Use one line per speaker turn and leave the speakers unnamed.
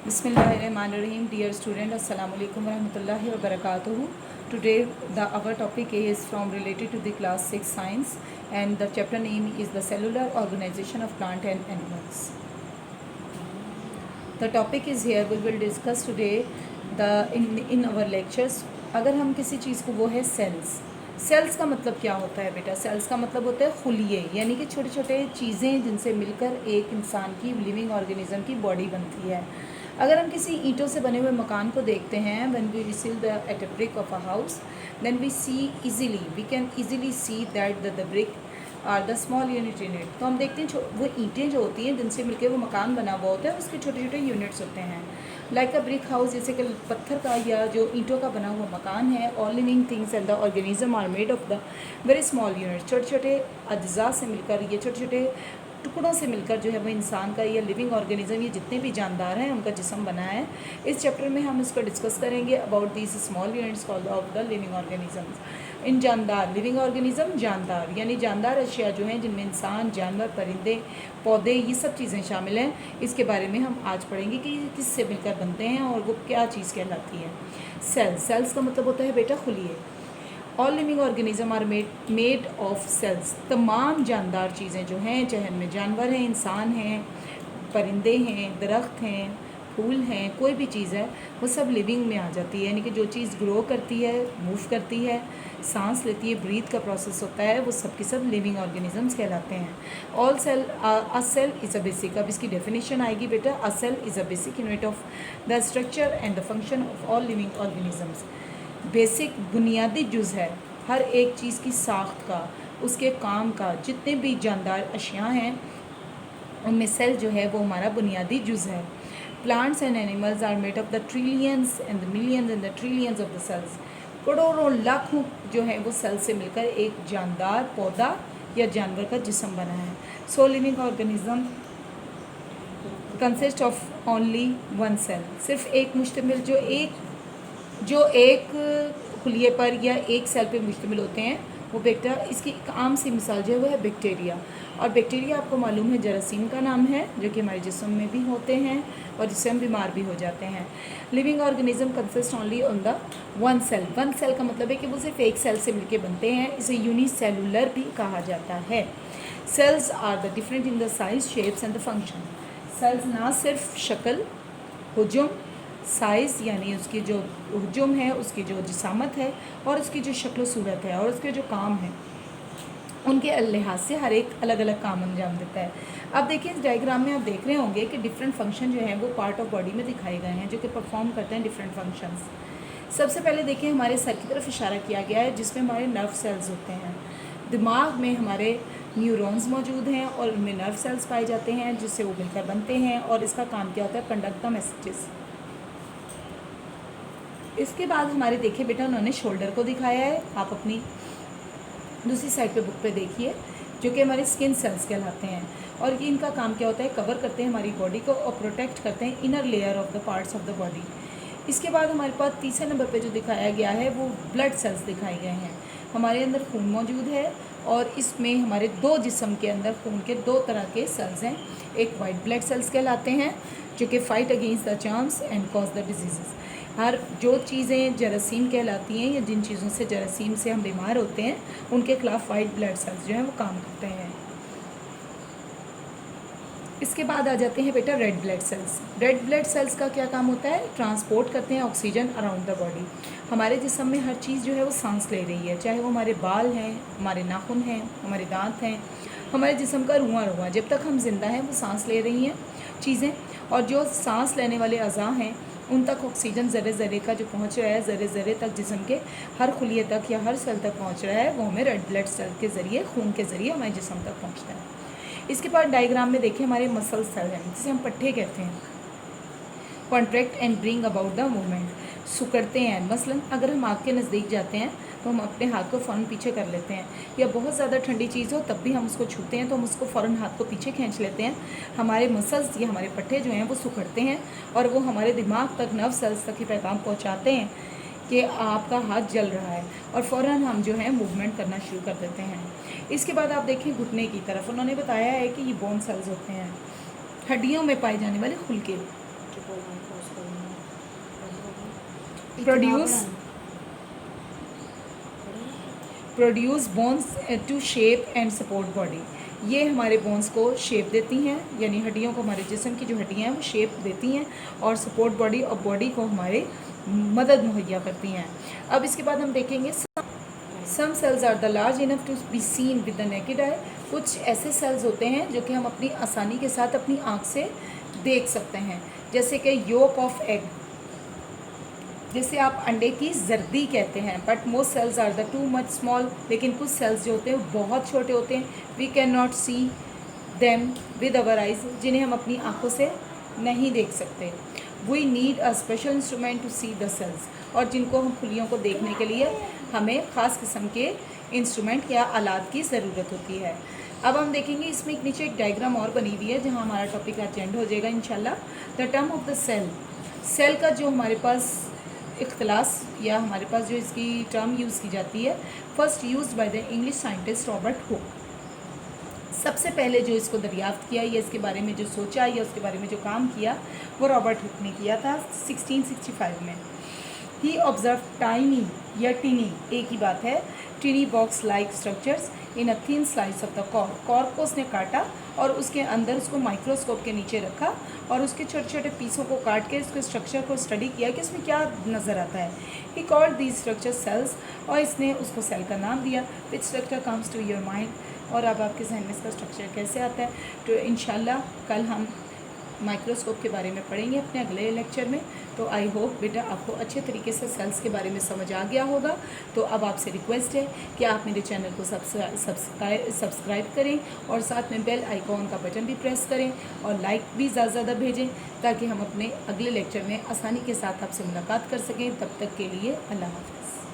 Bismillahirrahmanirrahim. Dear student, Assalamu alaikum warahmatullahi wabarakatuh. Today our topic is from related to the class 6 science, and the chapter name is the cellular organization of plant and animals. The topic is here we will discuss today the in our lectures. अगर हम किसी चीज़ को, वो है sales का मतलब क्या होता है बेटा? सेल्स का मतलब होता है खुलिये, यानी कि छोटे छोटे चीज़ें जिनसे मिलकर एक इंसान की लिविंग ऑर्गेनिज्म की बॉडी बनती है। अगर हम किसी ईंटों से बने हुए मकान को देखते हैं, when we see the at a brick of a house, then we can easily see that the brick are the small unit in it. तो हम देखते हैं वो ईंटें जो होती हैं जिनसे मिलकर वो मकान बना हुआ होता है, उसके छोटे छोटे यूनिट्स होते हैं। लाइक अ ब्रिक हाउस, जैसे कि पत्थर का या जो ईंटों का बना हुआ मकान है। All living things and the organism are made of the very small unit. छोटे छोटे अज्जा से मिलकर, ये छोटे छोटे टुकड़ों से मिलकर जो है वो इंसान का ये लिविंग ऑर्गेनिज्म, ये जितने भी जानदार हैं उनका जिस्म बना है। इस चैप्टर में हम इसको डिस्कस करेंगे about these small units called of the living organisms. इन जानदार लिविंग ऑर्गेनिज्म, जानदार यानी जानदार अशिया जो हैं जिनमें इंसान, जानवर, परिंदे, पौधे, ये सब चीज़ें शामिल हैं। इसके बारे में हम आज पढ़ेंगे कि किससे मिलकर बनते हैं और वो क्या चीज़ कहलाती है। सेल्स का मतलब होता है बेटा खुलिए। All living organism are made of cells. तमाम जानदार चीज़ें जो हैं, चाहे उनमें जानवर हैं, इंसान हैं, परिंदे हैं, दरख्त हैं, फूल हैं, कोई भी चीज़ है, वो सब लिविंग में आ जाती है। यानी कि जो चीज़ ग्रो करती है, मूव करती है, सांस लेती है, ब्रीथ का प्रोसेस होता है, वो सब के सब लिविंग ऑर्गेनिजम्स कहलाते हैं। All cell, a cell is a basic. अब इसकी डेफिनेशन आएगी बेटा। A cell is a basic unit of the structure and the function of all living organisms. Basic बुनियादी जुज़ है हर एक चीज़ की साख्त का, उसके काम का। जितने भी जानदार अशिया हैं उनमें सेल जो है वो हमारा बुनियादी जुज़ है। Plants and animals are made of the trillions and the millions and the trillions of the cells. करोड़ों लाखों जो है वो सेल से मिलकर एक जानदार पौधा या जानवर का जिस्म बना है। So living organism consist of only one cell. सिर्फ एक मुश्तमिल, जो एक खुलिये पर या एक सेल पे मुश्तमिल होते हैं वो बेटा। इसकी एक आम सी मिसाल जो है वो है बैक्टीरिया। और बैक्टीरिया आपको मालूम है जरासीम का नाम है, जो कि हमारे जिस्म में भी होते हैं और जिससे हम बीमार भी हो जाते हैं। Living organism consist only on the one cell. One cell का मतलब है कि वो सिर्फ एक सेल से मिलके बनते हैं। इसे यूनिसेलुलर भी कहा जाता है। Cells are the different in the size, shapes and the function. Cells ना सिर्फ शक्ल, हुजूम, साइज़ यानी उसकी जो हुजूम है, उसकी जो जिसामत है और उसकी जो शक्ल सूरत है और उसके जो काम है, उनके लिहाज से हर एक अलग अलग काम अंजाम देता है। अब देखिए इस डायग्राम में आप देख रहे होंगे कि डिफरेंट फंक्शन जो हैं वो पार्ट ऑफ बॉडी में दिखाए गए हैं, जो कि परफॉर्म करते हैं डिफरेंट फंक्शंस। सबसे पहले देखिए हमारे सर की तरफ इशारा किया गया है, जिसमें हमारे नर्व सेल्स होते हैं। दिमाग में हमारे न्यूरॉन्स मौजूद हैं और उनमें नर्व सेल्स पाए जाते हैं, जिससे वो मिलकर बनते हैं। और इसका काम क्या होता है? Conduct the messages. इसके बाद हमारे देखिए बेटा उन्होंने शोल्डर को दिखाया है, आप अपनी दूसरी साइड पे बुक पे देखिए, जो कि हमारे स्किन सेल्स कहलाते हैं। और ये इनका काम क्या होता है? कवर करते हैं हमारी बॉडी को और प्रोटेक्ट करते हैं inner layer of the parts of the body. इसके बाद हमारे पास तीसरे नंबर पे जो दिखाया गया है वो ब्लड सेल्स दिखाए गए हैं। हमारे अंदर खून मौजूद है और इसमें हमारे दो जिस्म के अंदर खून के दो तरह के सेल्स हैं। एक वाइट ब्लड सेल्स कहलाते हैं, जो कि fight against the germs and cause the disease. हर जो चीज़ें जरासीम कहलाती हैं या जिन चीज़ों से जरासीम से हम बीमार होते हैं, उनके खिलाफ वाइट ब्लड सेल्स जो हैं वो काम करते हैं। इसके बाद आ जाते हैं बेटा red blood cells. Red blood cells का क्या काम होता है? ट्रांसपोर्ट करते हैं ऑक्सीजन अराउंड द बॉडी। हमारे जिस्म में हर चीज़ जो है वो सांस ले रही है, चाहे वो हमारे बाल हैं, हमारे नाखून हैं, हमारे दांत हैं, हमारे जिस्म का रुआ, जब तक हम जिंदा हैं वो सांस ले रही हैं चीज़ें। और जो सांस लेने वाले अज़ा हैं उन तक ऑक्सीजन ज़रे ज़रे का जो पहुंच रहा है, ज़रे ज़रे तक जिस्म के हर खुलिये तक या हर सेल तक पहुंच रहा है, वो हमें रेड ब्लड सेल के ज़रिए, खून के ज़रिए हमारे जिस्म तक पहुंचता है। इसके बाद डायग्राम में देखिए हमारे मसल सेल हैं, जिसे हम पट्टे कहते हैं। Contract and bring about the movement, सुकड़ते हैं। मसलन अगर हम आग के नज़दीक जाते हैं तो हम अपने हाथ को फ़ौरन पीछे कर लेते हैं, या बहुत ज़्यादा ठंडी चीज़ हो तब भी हम उसको छूते हैं तो हम उसको फ़ौरन हाथ को पीछे खींच लेते हैं। हमारे मसल्स या हमारे पट्टे जो हैं वो सुकड़ते हैं और वो हमारे दिमाग तक, नर्व सेल्स तक ही पैगाम पहुँचाते हैं कि आपका हाथ जल रहा है, और फ़ौरन हम जो है मूवमेंट करना शुरू कर देते हैं। इसके बाद आप देखिए घुटने की तरफ, उन्होंने बताया है कि ये बोन सेल्स होते हैं, हड्डियों में पाए जाने वाले खुलके। Produce bones to shape and support body. ये हमारे बोन्स को शेप देती हैं, यानी हड्डियों को, हमारे जिस्म की जो हड्डियाँ हैं वो शेप देती हैं और सपोर्ट बॉडी और बॉडी को हमारे मदद मुहैया करती हैं। अब इसके बाद हम देखेंगे some cells are the large enough to be seen with the naked eye. कुछ ऐसे सेल्स होते हैं जो कि हम अपनी आसानी के साथ अपनी आँख से देख सकते हैं, जैसे कि योक ऑफ एग, जैसे आप अंडे की जर्दी कहते हैं। But most cells are the too much small, लेकिन कुछ सेल्स जो होते हैं वो बहुत छोटे होते हैं। We can not see them with our eyes, जिन्हें हम अपनी आँखों से नहीं देख सकते। We need a special instrument to see the cells, और जिनको हम खुलियों को देखने के लिए हमें ख़ास किस्म के इंस्ट्रूमेंट या आलात की ज़रूरत होती है। अब हम देखेंगे इसमें एक नीचे एक डायग्राम और बनी हुई है जहाँ हमारा टॉपिक आज एंड हो जाएगा इंशाल्लाह। The term of the cell, cell का जो हमारे पास इख्तलास या हमारे पास जो इसकी टर्म यूज़ की जाती है, first used by the English scientist Robert Hooke. सबसे पहले जो इसको दरियाफ्त किया या इसके बारे में जो सोचा या उसके बारे में जो काम किया वो रॉबर्ट हुक ने किया था 1665 में। ही ऑब्जर्व टाइनी या टिनी, एक ही बात है, टिनी box like structures in a thin slice of the cork. Cork को उसने काटा और उसके अंदर उसको माइक्रोस्कोप के नीचे रखा और उसके छोटे छोटे पीसों को काट के उसके स्ट्रक्चर को स्टडी किया कि उसमें क्या नज़र आता है। He called these structure cells, और इसने उसको सेल का नाम दिया। Which structure comes to your mind, और अब आपके जहन में इसका स्ट्रक्चर कैसे आता है। तो इंशाल्लाह कल हम माइक्रोस्कोप के बारे में पढ़ेंगे अपने अगले लेक्चर में। तो आई होप बेटा आपको अच्छे तरीके से सेल्स के बारे में समझ आ गया होगा। तो अब आपसे रिक्वेस्ट है कि आप मेरे चैनल को सब्सक्राइब करें और साथ में बेल आइकॉन का बटन भी प्रेस करें और लाइक भी ज़्यादा भेजें, ताकि हम अपने अगले लेक्चर में आसानी के साथ आपसे मुलाकात कर सकें। तब तक के लिए अल्लाह हाफ़िज़।